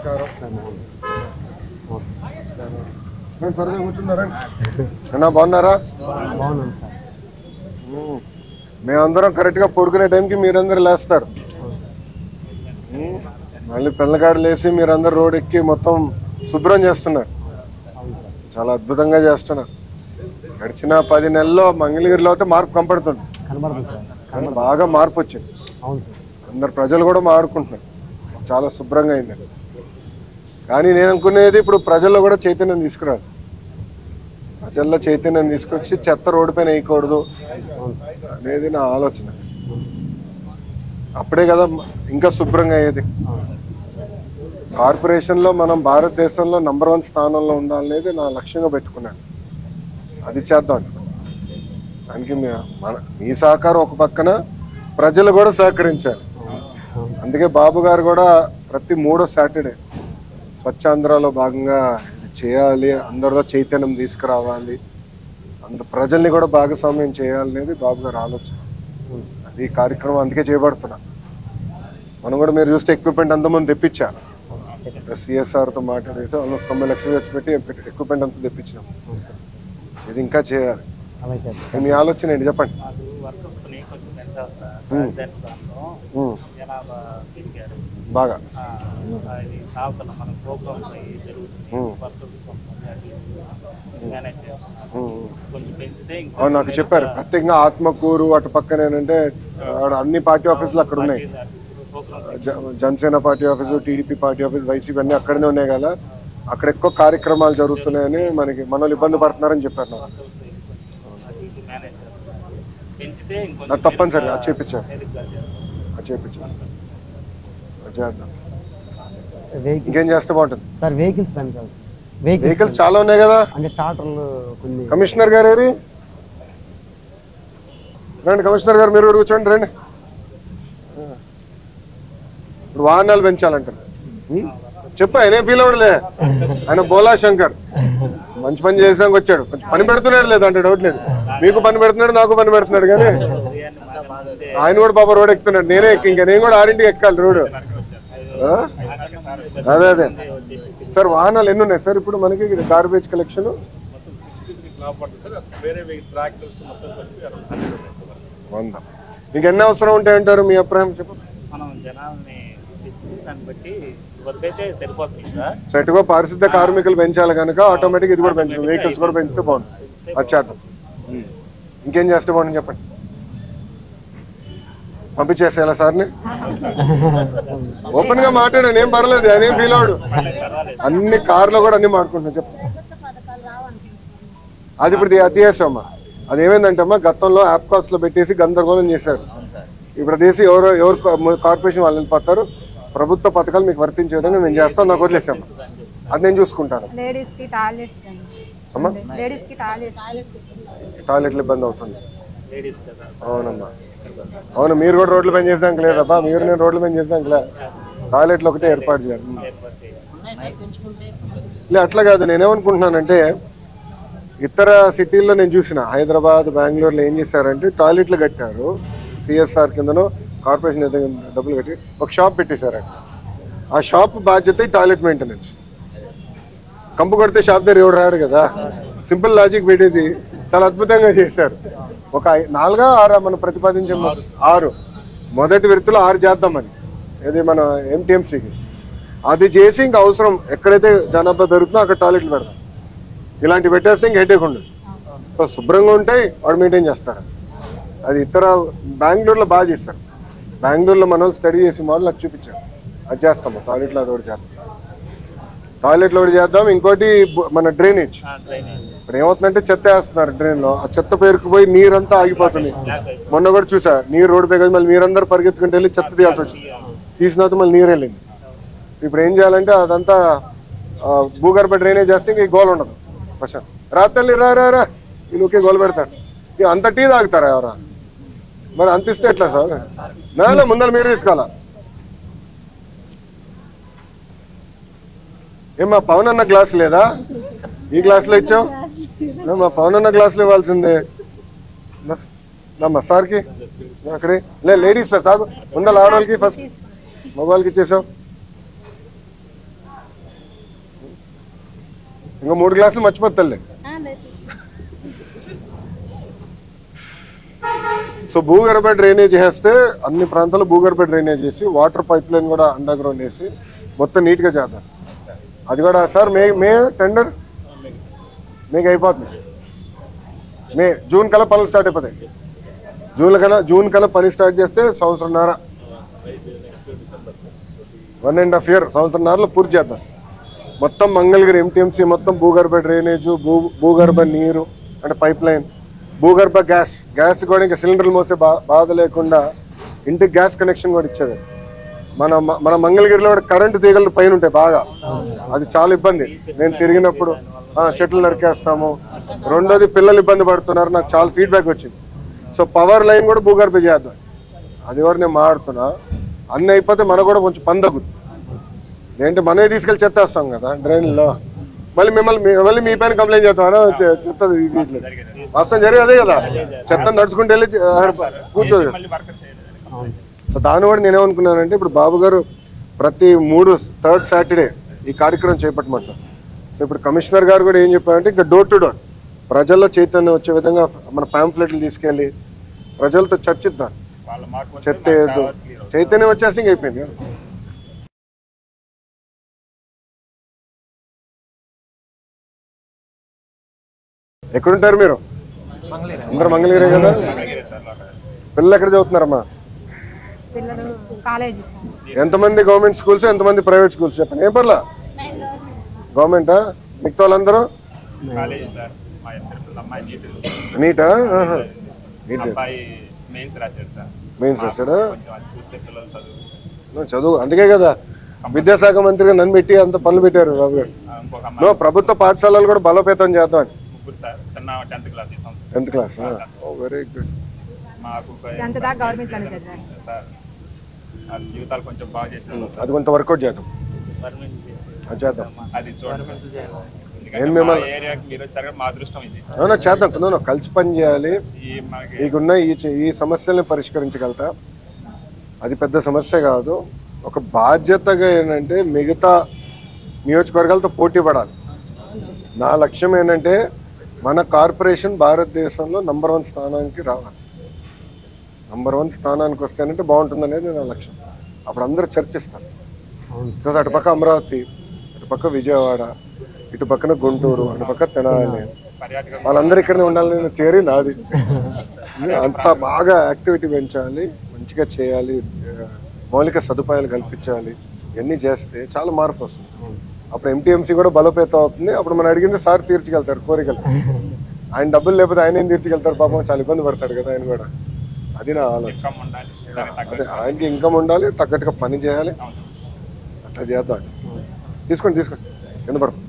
నమస్కారం. త్వరగా కూర్చున్నారా అన్నా? బాగున్నారా? బాగున్నాను సార్. మేమందరం కరెక్ట్గా పడుకునే టైంకి మీరందరూ లేస్తారు. మళ్ళీ పిల్లగాడు లేచి మీరందరూ రోడ్ ఎక్కి మొత్తం శుభ్రం చేస్తున్నారు. చాలా అద్భుతంగా చేస్తున్నారు. గడిచిన 10 నెలల్లో మంగళగిరిలో అయితే మార్పు కనపడుతుంది. బాగా మార్పు వచ్చింది. అందరు ప్రజలు కూడా మారుకుంటున్నారు. చాలా శుభ్రంగా అయింది. కానీ నేను అనుకునేది ఇప్పుడు ప్రజల్లో కూడా చైతన్యం తీసుకురాదు. ప్రజల్లో చైతన్యం తీసుకొచ్చి చెత్త రోడ్డు పైన వేయకూడదు అనేది నా ఆలోచన. అప్పుడే కదా ఇంకా శుభ్రంగా అయ్యేది. కార్పొరేషన్లో మనం భారతదేశంలో నంబర్ 1 స్థానంలో ఉండాలనేది నా లక్ష్యంగా పెట్టుకున్నాను. అది చేద్దాం. దానికి మీ సహకారం ఒక పక్కన, ప్రజలు కూడా సహకరించారు. అందుకే బాబు గారు కూడా ప్రతి 3వ సాటర్డే స్వచ్ఛాంధ్రలో భాగంగా చేయాలి, అందరిలో చైతన్యం తీసుకురావాలి, ప్రజల్ని కూడా భాగస్వామ్యం చేయాలనేది బాబు గారు ఆలోచన. అది కార్యక్రమం అందుకే చేపడుతున్నా. మనం కూడా మీరు చూస్తే ఎక్విప్మెంట్ అంతమంది తెప్పించారు. సిఎస్ఆర్తో మాట్లాడేసి ఆల్మోస్ట్ 90 లక్షలు ఖర్చు పెట్టి ఎక్విప్మెంట్ అంతా తెప్పించాం. ఇది ఇంకా చేయాలి. మీ ఆలోచన ఏంటి చెప్పండి. బాగా నాకు చెప్పారు ప్రత్యేకంగా ఆత్మకూరు అటు పక్కన ఏంటంటే అన్ని పార్టీ ఆఫీసులు అక్కడ ఉన్నాయి. Janasena party office, TDP party office, YCP అన్ని అక్కడనే ఉన్నాయి కదా. అక్కడ ఎక్కువ కార్యక్రమాలు జరుగుతున్నాయని మనోళ్ళు ఇబ్బంది పడుతున్నారని చెప్పారు. నాకు తప్పనిసరి అది చేపించాను. ఇంకేం చేస్తే బాగుంటుంది సార్? వెహికల్స్ పెంచాలి. వెహికల్స్ చాలా ఉన్నాయి కదా. అంటే టాటర్లు కొన్ని. కమిషనర్ గారు ఏరి రండి. కమిషనర్ గారు మీరు కూడా కూర్చోండి. రండి. ఇప్పుడు వాహనాలు పెంచాలంటారు. చెప్పు. ఆయనే ఫీల్ అవ్వడలే. ఆయన బోలా శంకర్ మంచి పని చేసాక వచ్చాడు. కొంచెం పని పెడుతున్నాడు లేదు అంటే డౌట్ లేదు. మీకు పని పెడుతున్నాడు, నాకు పని పెడుతున్నాడు. కానీ ఆయన కూడా పాప రోడ్ ఎక్కుతున్నాడు. నేనే ఇంకా నేను కూడా 6ంటికి ఎక్కాలి రోడ్డు. అదే సార్. వాహనాలు ఎన్ని ఉన్నాయి సార్ ఇప్పుడు మనకి గార్బేజ్ కలెక్షన్? మీకు ఎన్ని అవసరం ఉంటాయంటారు మీ అభిప్రాయం? చెప్పు. సెట్గా పారిశుద్ధ కార్మికులు పెంచాలి కనుక ఆటోమేటిక్ ఇది కూడా పెంచాలి. వెహికల్స్ కూడా పెంచితే బాగుంటుంది. వచ్చేద్దాం. ఇంకేం చేస్తే బాగుంటుంది చెప్పండి. పంపించేసేయాలా సార్ని? ఓపెన్ గా మాట్లాడాను, ఏం పర్లేదు. ఆయన ఏం ఫీల్ అవడు. అన్ని కార్లో కూడా అన్ని మాట్లాడుకుంటున్నాను. చెప్పండి. అది ఇప్పుడు అతియాసమ్మా. అది ఏమైందంటే అమ్మా, గతంలో యాప్ కాస్ట్ లో పెట్టేసి గందరగోళం చేశారు. ఇప్పుడు అదేసి ఎవరు కార్పొరేషన్ వాళ్ళు వెళ్ళిపోతారు. ప్రభుత్వ పథకాలు మీకు వర్తించే విధంగా నేను చేస్తాను. నాకు వదిలేసాము. అది నేను చూసుకుంటాను. టాయిలెట్లు ఇబ్బంది అవుతుంది. అవునమ్మా. అవును. మీరు కూడా రోడ్లు పని చేసాక లేదబ్బా. మీరు నేను రోడ్లు పని చేసాక లే. టాయిలెట్లు ఒకటే ఏర్పాటు చేయాలి. లే అట్లా కాదు. నేనేమనుకుంటున్నానంటే ఇతర సిటీల్లో నేను చూసిన హైదరాబాద్, బెంగళూరులో ఏం చేశారంటే టాయిలెట్లు కట్టారు. సిఎస్ఆర్ కిందనో కార్పొరేషన్ డబ్బులు కట్టి ఒక షాప్ పెట్టేశారంట. ఆ షాప్ బాధ్యత టాయిలెట్ మెయింటెనెన్స్. కంపు కొడితే షాప్ దగ్గర ఎవడు రాడు కదా. సింపుల్ లాజిక్ పెట్టేసి చాలా అద్భుతంగా చేశారు. ఒక 4 6 మనం ప్రతిపాదించే 6 మొదటి విడతలో 6 చేద్దామని. ఇది మన ఎంటీఎంసీకి అది చేసి ఇంకా అవసరం ఎక్కడైతే జనాభా పెరుగుతుందో అక్కడ టాయిలెట్లు పెడతాం. ఇలాంటివి పెట్టేస్తే ఇంక హెడేక్ ఉండదు. సో శుభ్రంగా ఉంటాయి, వాడు మెయింటైన్ చేస్తాడు. అది ఇతర బెంగళూరులో బాగా చేస్తారు. బెంగళూరులో మనం స్టడీ చేసి మోడల్ నాకు చూపించాం. అది చేస్తాము. టాయిలెట్లో అది ఒకటి చేద్దాం. టాయిలెట్లో ఒకటి చేద్దాం. ఇంకోటి మన డ్రైనేజ్. ఇప్పుడు ఏమవుతుందంటే చెత్త వేస్తున్నారు డ్రైన్లో. ఆ చెత్త పేరుకుపోయి నీరంతా ఆగిపోతుంది. మొన్న కూడా చూసా, నీరు రోడ్డు పై మళ్ళీ మీరందరూ పరిగెత్తుకుంటూ వెళ్ళి చెత్త తీయాల్సి వచ్చింది. తీసిన తర్వాత మళ్ళీ నీరు వెళ్ళింది. ఇప్పుడు ఏం చేయాలంటే అదంతా భూగర్భ డ్రైనేజ్ చేస్తే ఇంక గోల్ ఉండదు. ప్రశాంత్ రాత్రి రా వీళ్ళకే గోలు పెడతాడు. అంత టీ తాగుతారా ఎవరా? మరి అంత ఇస్తే ఎట్లా సార్? నాలో ముందర మీరు తీసుకోవాలా? ఏమా పవన్ అన్న గ్లాస్ లేదా? ఈ గ్లాసులో ఇచ్చావు. మా పవన్ అన్న గ్లాసులో ఇవ్వాల్సిందే. మా సార్కి అక్కడే లేడీస్ సాగు ముందర ఆడవాళ్ళకి ఫస్ట్ మగవాళ్ళకి ఇచ్చేసావు. ఇంకా 3 గ్లాసులు మర్చిపోతలే. సో భూగర్భ డ్రైనేజ్ చేస్తే అన్ని ప్రాంతాల్లో భూగర్భ డ్రైనేజ్ చేసి వాటర్ పైప్ లైన్ కూడా అండర్ గ్రౌండ్ వేసి మొత్తం నీట్గా చేద్దాం. అది కూడా సార్ మే టెండర్ మీకు అయిపోతుంది. జూన్ కల్లా పనులు స్టార్ట్ అయిపోతాయి. జూన్ కల్లా పని స్టార్ట్ చేస్తే సంవత్సరంన్నర 1.5 year సంవత్సరంన్నరలో పూర్తి చేద్దాం. మొత్తం మంగళగిరి ఎంటీఎంసీ మొత్తం భూగర్భ డ్రైనేజు, భూగర్భ నీరు అంటే పైప్ లైన్, భూగర్భ గ్యాస్ కూడా ఇంకా సిలిండర్లు మోసే బాధ లేకుండా ఇంటికి గ్యాస్ కనెక్షన్ కూడా ఇచ్చేది. మన మంగళగిరిలో కూడా కరెంటు తీగలు పైన ఉంటాయి బాగా, అది చాలా ఇబ్బంది. నేను తిరిగినప్పుడు చెట్లు నరికేస్తాము. రెండోది పిల్లలు ఇబ్బంది పడుతున్నారు, నాకు చాలా ఫీడ్బ్యాక్ వచ్చింది. సో పవర్ లైన్ కూడా భూగర్భ చేద్దాం, అది కూడా నేను మాట్లాడుతున్నా. అన్నీ అయిపోతే మనకు కూడా కొంచెం పని తగ్గుతుంది. ఏంటి మనమే తీసుకెళ్ళి చెత్తేస్తాం కదా డ్రైన్లో, మళ్ళీ మీ పైన కంప్లైంట్ చేస్తాం. చెత్త వాస్తవం జరిగి అదే కదా, చెత్త నడుచుకుంటూ వెళ్ళి కూర్చోదు. సో దాన్ని కూడా నేనేమనుకున్నానంటే ఇప్పుడు బాబు గారు ప్రతి 3rd Saturday ఈ కార్యక్రమం చేపట్టమంటారు. సో ఇప్పుడు కమిషనర్ గారు కూడా ఏం చెప్పారంటే ఇంకా డోర్ టు డోర్ ప్రజల్లో చైతన్యం వచ్చే విధంగా మన పాంఫ్లెట్లు తీసుకెళ్ళి ప్రజలతో చర్చిద్దాం. చెత్త చైతన్యం వచ్చేస్తే ఇంక అయిపోయింది. ఎక్కడుంటారు మీరు? అందరూ మంగళగిరే కదా. పిల్లలు ఎక్కడ చదువుతున్నారమ్మా? ఎంతమంది గవర్నమెంట్ స్కూల్స్, ఎంతమంది ప్రైవేట్ స్కూల్స్ చెప్పండి. ఏం పర్లా గవర్నమెంటా? మిగతా వాళ్ళందరూ నీటా? మెయిన్స్ రాశాడా? చదువు అందుకే కదా విద్యాశాఖ మంత్రిగా నన్ను పెట్టి అంత పనులు పెట్టారు బాబు గారు. ప్రభుత్వ పాఠశాలలు కూడా బలోపేతం చేద్దాం. 10th class? Very good. అది కొంత వర్కౌట్ చేద్దాం. చేద్దాం, కలిసి పని చేయాలి. మీకున్న ఈ సమస్యల్ని పరిష్కరించగలుగుతా, అది పెద్ద సమస్య కాదు. ఒక బాధ్యతగా ఏంటంటే మిగతా నియోజకవర్గాలతో పోటీ పడాలి. నా లక్ష్యం ఏంటంటే మన కార్పొరేషన్ భారతదేశంలో నంబర్ 1 స్థానానికి రావాలి. నంబర్ 1 స్థానానికి వస్తేనంటే బాగుంటుంది అనేది నా లక్ష్యం. అప్పుడు అందరూ చర్చిస్తారు. అటు పక్క అమరావతి, అటు పక్క విజయవాడ, ఇటు పక్కన గుంటూరు, అటు పక్క తెనాలి, వాళ్ళందరూ ఇక్కడనే ఉండాలని థియరీ నాది. అంత బాగా యాక్టివిటీ పెంచాలి, మంచిగా చేయాలి, మౌలిక సదుపాయాలు కల్పించాలి. ఇవన్నీ చేస్తే చాలా మార్పు వస్తుంది. అప్పుడు ఎంటీఎంసీ కూడా బలోపేతం అవుతుంది. అప్పుడు మనం అడిగింది సార్ తీర్చగలుగుతారు కోరికలు. ఆయన డబ్బులు లేకపోతే ఆయన ఏం తీర్చగలుగుతారు? పాపం చాలా ఇబ్బంది పడతాడు కదా ఆయన కూడా. అది నా ఆలోచన. అదే ఆయనకి ఇన్కమ్ ఉండాలి, తగ్గట్టుగా పని చేయాలి, అట్లా చేద్దాం. తీసుకోండి కింద పడతాం.